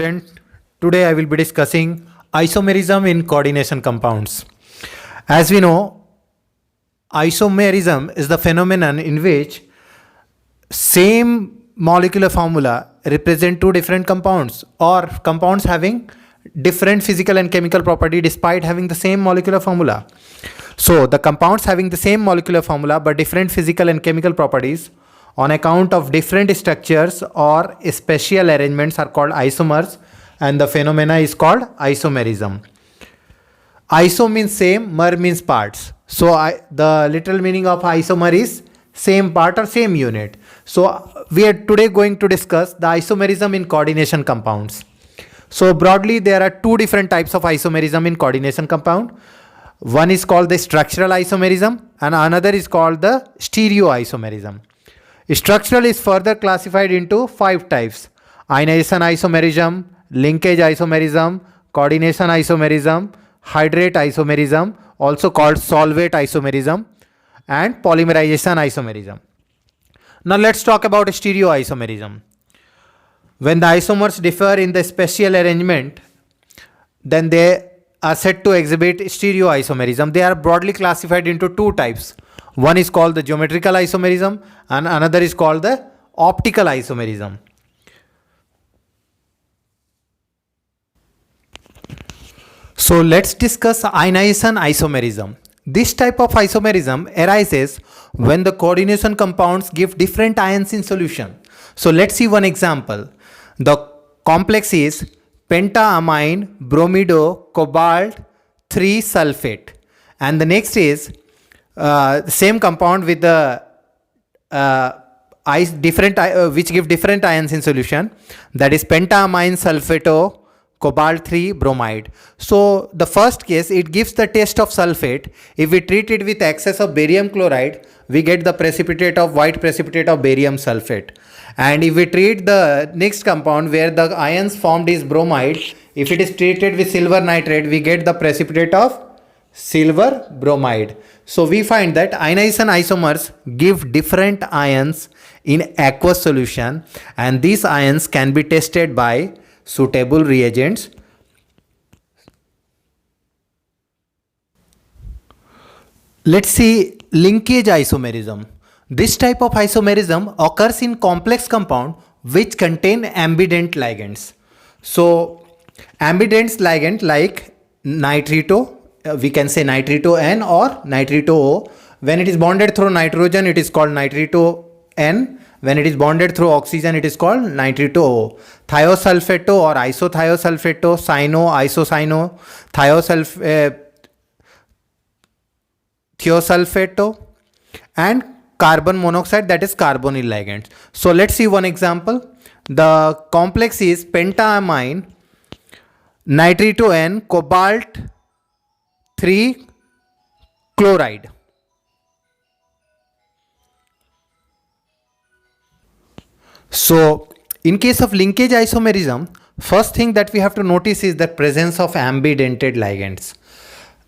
student. Today I will be discussing isomerism in coordination compounds. As we know, isomerism is the phenomenon in which same molecular formula represent two different compounds or compounds having different physical and chemical property despite having the same molecular formula. So the compounds having the same molecular formula but different physical and chemical properties on account of different structures or special arrangements are called isomers, and the phenomena is called isomerism. Iso means same, mer means parts. So the literal meaning of isomer is same part or same unit. So we are today going to discuss the isomerism in coordination compounds. So broadly there are two different types of isomerism in coordination compound. One is called the structural isomerism and another is called the stereoisomerism. Structural is further classified into 5 types: ionization isomerism, linkage isomerism, coordination isomerism, hydrate isomerism, also called solvate isomerism, and polymerization isomerism. Now let's talk about stereoisomerism. When the isomers differ in the spatial arrangement, then they are said to exhibit stereoisomerism. They are broadly classified into 2 types. One is called the geometrical isomerism and another is called the optical isomerism. So let's discuss ionization isomerism. This type of isomerism arises when the coordination compounds give different ions in solution. So let's see one example. The complex is pentaamine bromido cobalt 3 sulfate, and the next is same compound with the which give different ions in solution, that is pentaamine sulfato cobalt 3 bromide. So the first case, it gives the taste of sulfate. If we treat it with excess of barium chloride, we get the precipitate of white precipitate of barium sulfate. And if we treat the next compound where the ions formed is bromide, if it is treated with silver nitrate, we get the precipitate of silver bromide. So we find that ionization isomers give different ions in aqueous solution, and these ions can be tested by suitable reagents. Let's see linkage isomerism. This type of isomerism occurs in complex compound which contain ambident ligands. So ambident ligand like nitrito, we can say nitrito N or nitrito O. When it is bonded through nitrogen, it is called nitrito N. When it is bonded through oxygen, it is called nitrito O. Thiosulfato or isothiosulfato, cyano, isocyano, thiosulfato, and carbon monoxide, that is carbonyl ligands. So let's see one example. The complex is pentaamine nitrito N cobalt 3 chloride. So in case of linkage isomerism, first thing that we have to notice is the presence of ambidented ligands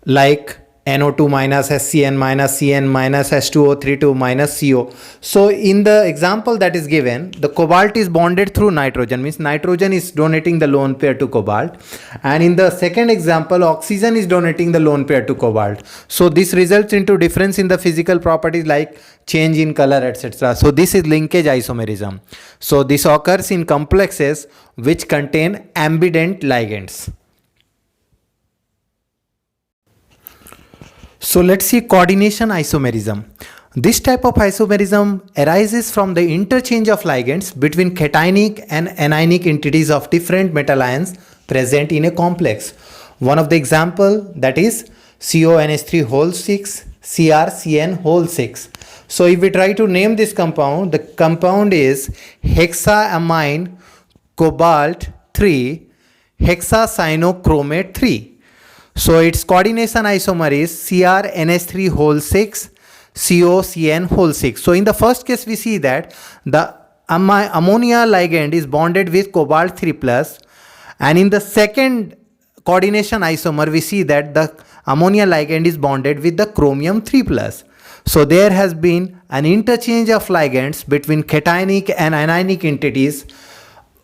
like NO2 minus SCN minus CN minus H2O32 minus CO. So in the example that is given, the cobalt is bonded through nitrogen, means nitrogen is donating the lone pair to cobalt, and in the second example oxygen is donating the lone pair to cobalt. So this results into difference in the physical properties like change in color, etc. So this is linkage isomerism. So this occurs in complexes which contain ambident ligands. So let's see coordination isomerism. This type of isomerism arises from the interchange of ligands between cationic and anionic entities of different metal ions present in a complex. One of the example, that is CONH3 whole 6, CrCN whole 6. So if we try to name this compound, the compound is hexaamine cobalt 3 hexacyanochromate 3. So its coordination isomer is CrNH3 whole 6 COCN whole 6. So in the first case we see that the ammonia ligand is bonded with cobalt 3 plus, and in the second coordination isomer we see that the ammonia ligand is bonded with the chromium 3 plus. So there has been an interchange of ligands between cationic and anionic entities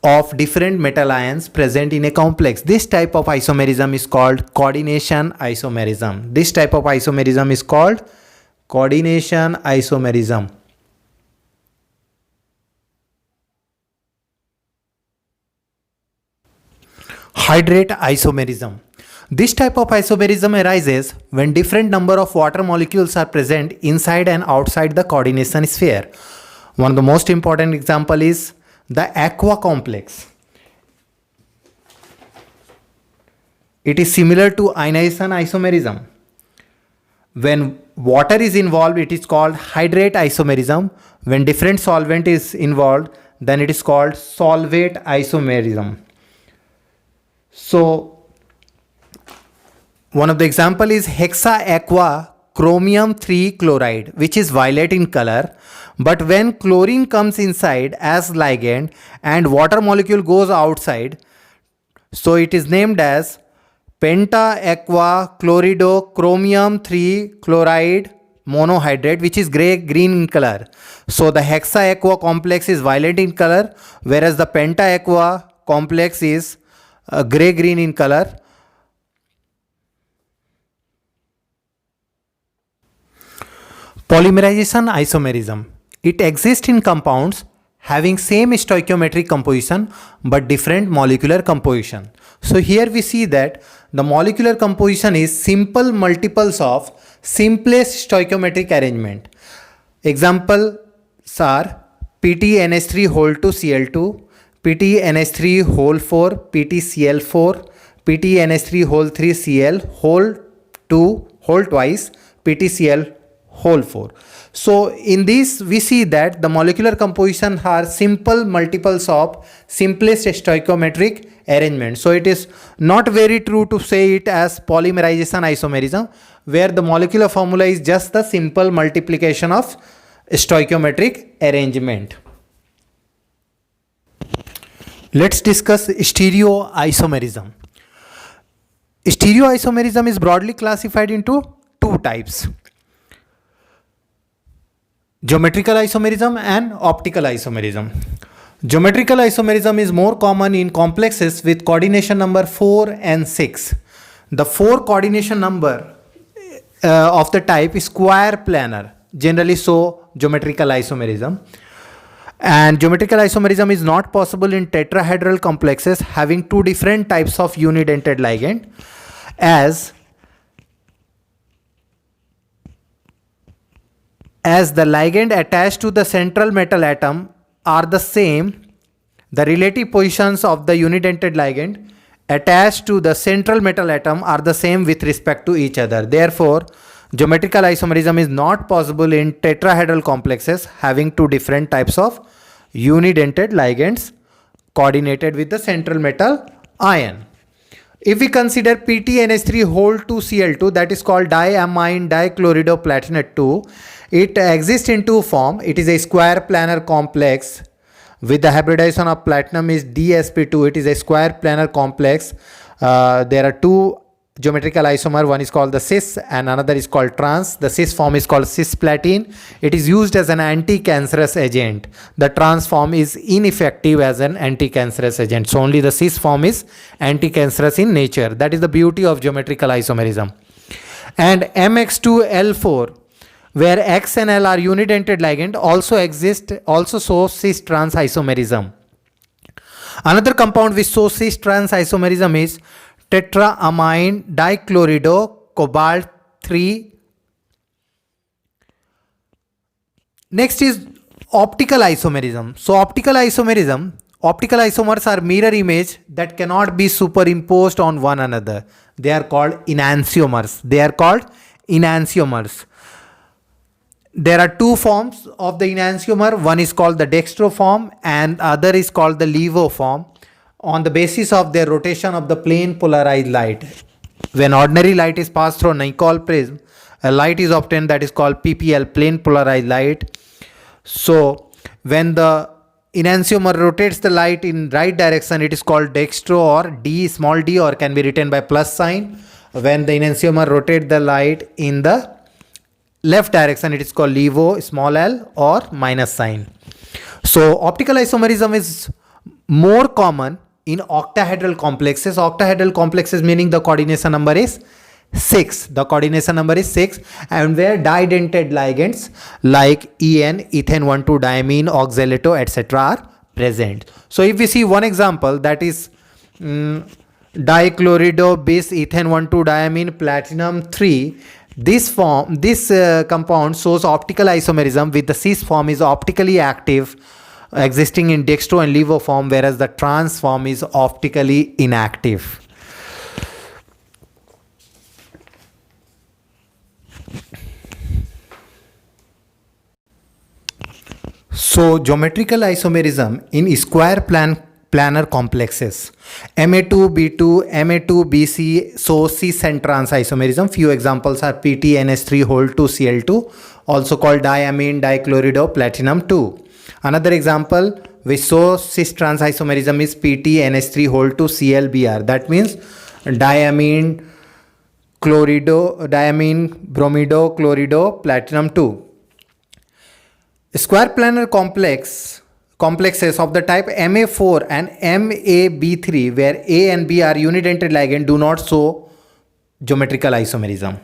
of different metal ions present in a complex. This type of isomerism is called coordination isomerism. This type of isomerism is called coordination isomerism. Hydrate isomerism. This type of isomerism arises when different number of water molecules are present inside and outside the coordination sphere. One of the most important example is the aqua complex. It is similar to ionization isomerism. When water is involved, it is called hydrate isomerism. When different solvent is involved, then it is called solvate isomerism. So one of the example is hexa aqua chromium 3 chloride, which is violet in color, but when chlorine comes inside as ligand and water molecule goes outside, so it is named as penta aqua chlorido chromium 3 chloride monohydrate, which is grey green in color. So the hexa aqua complex is violet in color, whereas the penta aqua complex is grey green in color. Polymerization isomerism. It exists in compounds having same stoichiometric composition but different molecular composition. So here we see that the molecular composition is simple multiples of simplest stoichiometric arrangement. Examples are PTNH3 whole 2 Cl2, PTNH3 whole 4 PTCl4, PTNH3 whole 3 Cl whole 2 whole twice PTCl whole 4. So in this we see that the molecular composition are simple multiples of simplest stoichiometric arrangement. So it is not very true to say it as polymerization isomerism, where the molecular formula is just the simple multiplication of stoichiometric arrangement. Let's discuss stereoisomerism. Stereoisomerism is broadly classified into two types: geometrical isomerism and optical isomerism. Geometrical isomerism is more common in complexes with coordination number 4 and 6. The 4 coordination number of the type is square planar, generally so geometrical isomerism. And geometrical isomerism is not possible in tetrahedral complexes having two different types of unidentate ligand, as the ligand attached to the central metal atom are the same, the relative positions of the unidentate ligand attached to the central metal atom are the same with respect to each other. Therefore, geometrical isomerism is not possible in tetrahedral complexes having two different types of unidentate ligands coordinated with the central metal ion. If we consider PTNH3 whole 2 Cl2, that is called diamine dichloridoplatinate 2, it exists in two forms. It is a square planar complex with the hybridization of platinum is DsP2. It is a square planar complex. There are two geometrical isomer. One is called the cis and another is called trans. The cis form is called cisplatin. It is used as an anti-cancerous agent. The trans form is ineffective as an anti-cancerous agent. So only the cis form is anti-cancerous in nature. That is the beauty of geometrical isomerism. And MX2L4, where X and L are unidentate ligand, also shows cis-trans isomerism. Another compound which shows cis-trans isomerism is tetraamine dichlorido cobalt 3. Next is optical isomerism. So optical isomers are mirror image that cannot be superimposed on one another. They are called enantiomers. There are two forms of the enantiomer. One is called the dextro form and other is called the levo form, on the basis of their rotation of the plane polarized light. When ordinary light is passed through Nicol prism, a light is obtained that is called PPL, plane polarized light. So when the enantiomer rotates the light in right direction, it is called dextro or D, small d, or can be written by plus sign. When the enantiomer rotates the light in the left direction, it is called levo, small l, or minus sign. So optical isomerism is more common in octahedral complexes. Octahedral complexes meaning the coordination number is 6. The coordination number is 6, and where didentate ligands like EN, ethane 1,2-diamine, oxalato, etc. are present. So if we see one example, that is dichlorido bis ethane 1,2-diamine platinum 3. This compound shows optical isomerism, with the cis form is optically active, existing in dextro and levo form, whereas the trans form is optically inactive. So geometrical isomerism in square planar complexes, Ma2B2, Ma2BC, so cis and trans isomerism. Few examples are PTNH3 2Cl2, also called diamine dichlorido platinum 2. Another example which shows cis trans isomerism is PTNH3 2Clbr. That means diamine bromido chlorido platinum 2. Square planar complexes of the type Ma4 and MaB3, where A and B are unidentate ligand, do not show geometrical isomerism.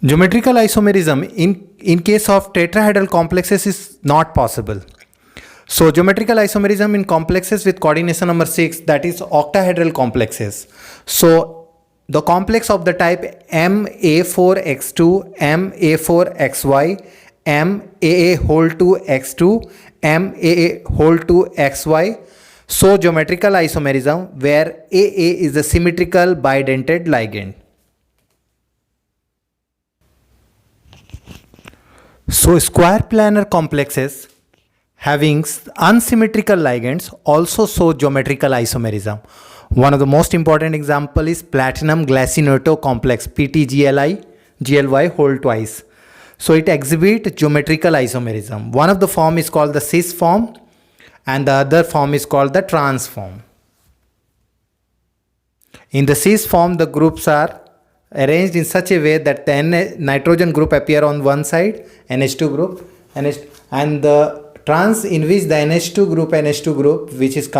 Geometrical isomerism in case of tetrahedral complexes is not possible. So geometrical isomerism in complexes with coordination number 6, that is octahedral complexes. So the complex of the type Ma4x2, Ma4xy, Maa2x2, Maa2xy show geometrical isomerism, where Aa is a symmetrical bidentate ligand. So square planar complexes having unsymmetrical ligands also show geometrical isomerism. One of the most important example is platinum glacinato complex, PTGLY whole twice. So it exhibits geometrical isomerism. One of the form is called the cis form and the other form is called the trans form. In the cis form, the groups are arranged in such a way that the nitrogen group appear on one side, NH2 group, and the trans in which the NH2 group which is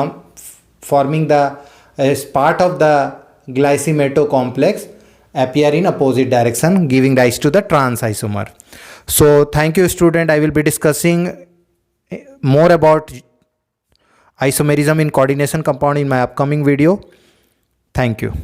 forming the as part of the glycimato complex appear in opposite direction, giving rise to the trans isomer. So thank you, student. I will be discussing more about isomerism in coordination compound in my upcoming video. Thank you.